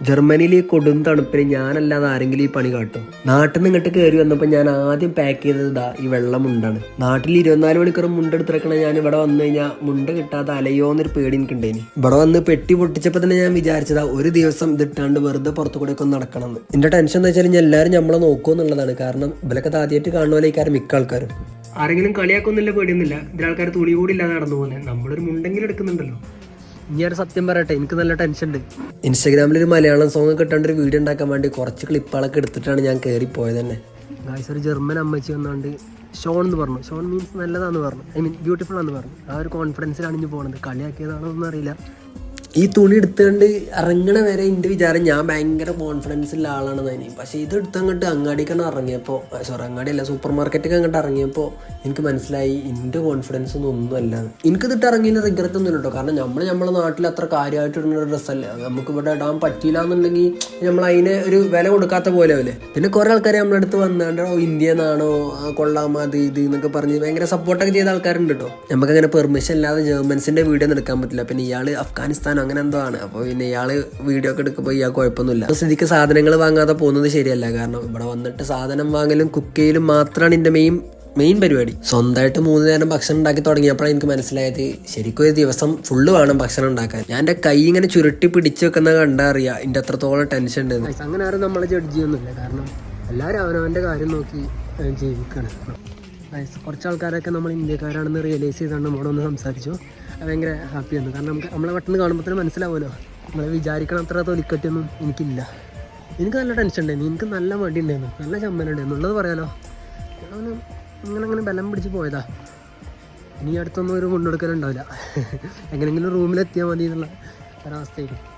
ജർമ്മനിയിൽ ഈ കൊടും തണുപ്പിന് ഞാനല്ലാതെ ആരെങ്കിലും ഈ പണി കാട്ടും. നാട്ടിൽ നിന്ന് ഇങ്ങോട്ട് കയറി വന്നപ്പോൾ ഞാൻ ആദ്യം പാക്ക് ചെയ്തത് ഈ വെള്ള മുണ്ടാണ്. നാട്ടിൽ 24 മണിക്കൂർ മുണ്ടെടുത്തിറക്കണ ഞാൻ ഇവിടെ വന്നു കഴിഞ്ഞാൽ മുണ്ട് കിട്ടാതെ അലയോന്നൊരു പേടി എനിക്കുണ്ടേനി. ഇവിടെ വന്ന് പെട്ടി പൊട്ടിച്ചപ്പോൾ തന്നെ ഞാൻ വിചാരിച്ചതാ ഒരു ദിവസം ഇതിട്ടാണ്ട് വെറുതെ പുറത്തു കൂടെ ഒക്കെ നടക്കണമെന്ന്. എൻ്റെ ടെൻഷൻ എന്ന് വെച്ചാൽ എല്ലാവരും നമ്മളെ നോക്കുമെന്നുള്ളതാണ്. കാരണം ഇവരൊക്കെ ആദ്യമായിട്ട് കാണുമല്ലോ മിക്ക ആൾക്കാരും. ആരെങ്കിലും കളിയാക്കൊന്നുമില്ല, പേടിയൊന്നുമില്ല. ഇതിലാൾക്കാർ തുണി കൂടി ഇല്ലാതെ നടന്നു പോകുന്നത്. നമ്മളൊരു മുണ്ടെങ്കിലും എടുക്കുന്നുണ്ടല്ലോ. ഇനി സത്യം പറയട്ടെ, എനിക്ക് നല്ല ടെൻഷൻ ഉണ്ട്. ഇൻസ്റ്റാഗ്രാമിലൊരു മലയാളം സോങ് കിട്ടാണ്ട് ഒരു വീഡിയോ ഉണ്ടാക്കാൻ വേണ്ടി കുറച്ച് ക്ലിപ്പുകളൊക്കെ എടുത്തിട്ടാണ് ഞാൻ കയറി പോയത് തന്നെ. ഗായ്സ്, ഒരു ജർമ്മൻ അമ്മച്ചി വന്നാണ്ട് ഷോൺ എന്ന് പറഞ്ഞു. ഷോൺ മീൻസ് നല്ലതാണെന്ന് പറഞ്ഞു, ഐ മീൻ ബ്യൂട്ടിഫുൾ ആണെന്ന് പറഞ്ഞു. ആ ഒരു കോൺഫിഡൻസിലാണ് ഇനി പോകുന്നത്. കളിയാക്കിയതാണോ ഒന്നും അറിയില്ല. ഈ തുണി എടുത്തുകൊണ്ട് ഇറങ്ങണ വരെ എൻ്റെ വിചാരം ഞാൻ ഭയങ്കര കോൺഫിഡൻസ് ഉള്ള ആളാണെന്ന് തന്നെ. പക്ഷേ ഇത് എടുത്തങ്ങോട്ട് അങ്ങാടിക്കാണ് ഇറങ്ങിയപ്പോൾ, അങ്ങാടിയല്ല സൂപ്പർ മാർക്കറ്റൊക്കെ അങ്ങോട്ട് ഇറങ്ങിയപ്പോൾ എനിക്ക് മനസ്സിലായി എൻ്റെ കോൺഫിഡൻസ് ഒന്നുമല്ല. എനിക്കിതിട്ട് ഇറങ്ങിയതിന് റിഗ്രറ്റ് ഒന്നും കേട്ടോ. കാരണം നമ്മളെ നാട്ടിൽ അത്ര കാര്യമായിട്ട് ഇടുന്ന ഒരു ഡ്രസ്സല്ല. നമുക്ക് ഇവിടെ ഇടാൻ പറ്റിയില്ല എന്നുണ്ടെങ്കിൽ നമ്മൾ അതിന് ഒരു വില കൊടുക്കാത്ത പോലെ അല്ലേ. പിന്നെ കുറേ ആൾക്കാർ നമ്മളടുത്ത് വന്നാണ്ട് ഇന്ത്യ എന്നാണോ കൊള്ളാമോ അത് ഇത് എന്നൊക്കെ പറഞ്ഞ് ഭയങ്കര സപ്പോർട്ടൊക്കെ ചെയ്ത ആൾക്കാരുണ്ട് കേട്ടോ. നമുക്കങ്ങനെ പെർമിഷൻ ഇല്ലാതെ ജർമ്മൻസിൻ്റെ വീഡിയോ ഒന്നും എടുക്കാൻ പറ്റില്ല. പിന്നെ ഇയാൾ അഫ്ഗാനിസ്ഥാൻ അങ്ങനെ എന്തോ ആണ്. അപ്പോൾ പിന്നെ ഇയാൾ വീഡിയോ ഒക്കെ എടുക്കുമ്പോൾ ഇയാൾ കുഴപ്പമൊന്നുമില്ല. സ്ഥിതിക്ക് സാധനങ്ങൾ വാങ്ങാതെ പോകുന്നത് ശരിയല്ല. കാരണം ഇവിടെ വന്നിട്ട് സാധനം വാങ്ങലും കുക്ക് ചെയ്യലും മാത്രമാണ് എൻ്റെ മെയിൻ പരിപാടി. സ്വന്തമായിട്ട് 3 നേരം ഭക്ഷണം ഉണ്ടാക്കി തുടങ്ങിയപ്പോഴാണ് എനിക്ക് മനസ്സിലായത് ശരിക്കും ഒരു ദിവസം ഫുള്ള് വേണം ഭക്ഷണം ഉണ്ടാക്കാൻ. ഞാൻ എൻ്റെ കൈ ഇങ്ങനെ ചുരുട്ടി പിടിച്ച് വെക്കുന്നത് കണ്ടാ അറിയാം എൻ്റെ അത്രത്തോളം ടെൻഷൻ ഉണ്ട്. അങ്ങനെ ആരും നമ്മളെ ജഡ്ജ് ചെയ്യുന്നില്ല. കാരണം എല്ലാവരും അവനവൻ്റെ കാര്യം നോക്കി ജീവിക്കണം. കുറച്ച് ആൾക്കാരൊക്കെ നമ്മൾ ഇന്ത്യക്കാരാണെന്ന് റിയലൈസ് ചെയ്താണ് നമ്മളൊന്ന് സംസാരിച്ചു. ഭയങ്കര ഹാപ്പിയാണ്. കാരണം നമ്മളെ പെട്ടെന്ന് കാണുമ്പോൾ തന്നെ മനസ്സിലാവുമല്ലോ. നമ്മളെ വിചാരിക്കണം അത്ര തൊലിക്കറ്റൊന്നും എനിക്കില്ല. എനിക്ക് നല്ല ടെൻഷൻ ഉണ്ടായിരുന്നു, എനിക്ക് നല്ല മടി ഉണ്ടായിരുന്നു, നല്ല ചമ്മലുണ്ടായിരുന്നു ഉള്ളത് പറയാലോ. അങ്ങനെ ബലം പിടിച്ച് പോയതാ. ഇനി അടുത്തൊന്നും ഒരു മുന്നെടുക്കലുണ്ടാവില്ല. എങ്ങനെയെങ്കിലും റൂമിലെത്തിയാൽ മതി എന്നുള്ള ഒരവസ്ഥയായിരിക്കും.